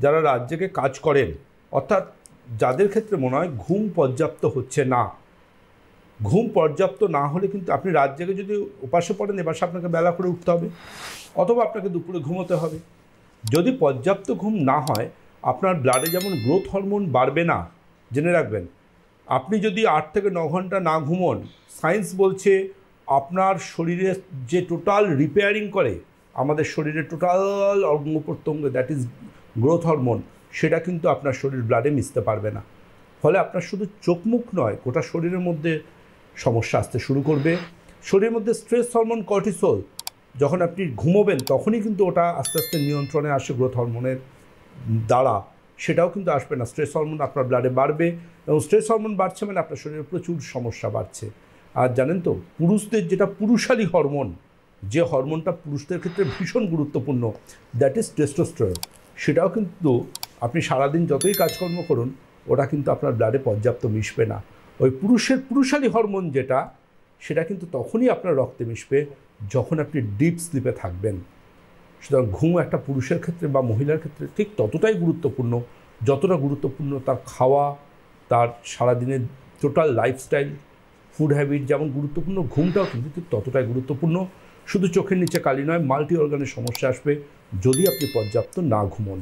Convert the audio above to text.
যারা রাত জেগে কাজ করেন, অর্থাৎ যাদের ক্ষেত্রে মনে হয় ঘুম পর্যাপ্ত হচ্ছে না, ঘুম পর্যাপ্ত না হলে কিন্তু আপনি রাত জেগে যদি উপাসে পড়েন, এবার আপনাকে বেলা করে উঠতে হবে অথবা আপনাকে দুপুরে ঘুমোতে হবে। যদি পর্যাপ্ত ঘুম না হয়, আপনার ব্লাডে যেমন গ্রোথ হরমোন বাড়বে না। জেনে রাখবেন, আপনি যদি 8 থেকে 9 ঘন্টা না ঘুমোন, সায়েন্স বলছে আপনার শরীরে যে টোটাল রিপেয়ারিং করে আমাদের শরীরের টোটাল অঙ্গ প্রত্যঙ্গ, দ্যাট ইজ গ্রোথ হরমোন, সেটা কিন্তু আপনার শরীর ব্লাডে মিশতে পারবে না। ফলে আপনার শুধু চোখ মুখ নয়, গোটা শরীরের মধ্যে সমস্যা আসতে শুরু করবে। শরীরের মধ্যে স্ট্রেস হরমোন কর্টিসল, যখন আপনি ঘুমোবেন তখনই কিন্তু ওটা আস্তে আস্তে নিয়ন্ত্রণে আসে গ্রোথ হরমোনের দ্বারা, সেটাও কিন্তু আসবে না। স্ট্রেস হরমোন আপনার ব্লাডে বাড়বে এবং স্ট্রেস হরমোন বাড়ছে মানে আপনার শরীরে প্রচুর সমস্যা বাড়ছে। আর জানেন তো, পুরুষদের যেটা পুরুষালী হরমোন, যে হরমোনটা পুরুষদের ক্ষেত্রে ভীষণ গুরুত্বপূর্ণ, দ্যাট ইজ টেস্টোস্টেরন, সেটাও কিন্তু আপনি সারাদিন যতই কাজকর্ম করুন ওটা কিন্তু আপনার ব্লাডে পর্যাপ্ত মিশবে না। ওই পুরুষালী হরমোন যেটা, সেটা কিন্তু তখনই আপনার রক্তে মিশবে যখন আপনি ডিপ স্লিপে থাকবেন। সুতরাং ঘুম একটা পুরুষের ক্ষেত্রে বা মহিলার ক্ষেত্রে ঠিক ততটাই গুরুত্বপূর্ণ যতটা গুরুত্বপূর্ণ তার খাওয়া, তার সারাদিনের টোটাল লাইফস্টাইল, ফুড হ্যাবিট যেমন গুরুত্বপূর্ণ, ঘুমটাও কিন্তু ঠিক ততটাই গুরুত্বপূর্ণ। শুধু চোখের নিচে কালি নয়, মাল্টি অর্গানের সমস্যা আসবে যদি আপনি পর্যাপ্ত না ঘুমোন।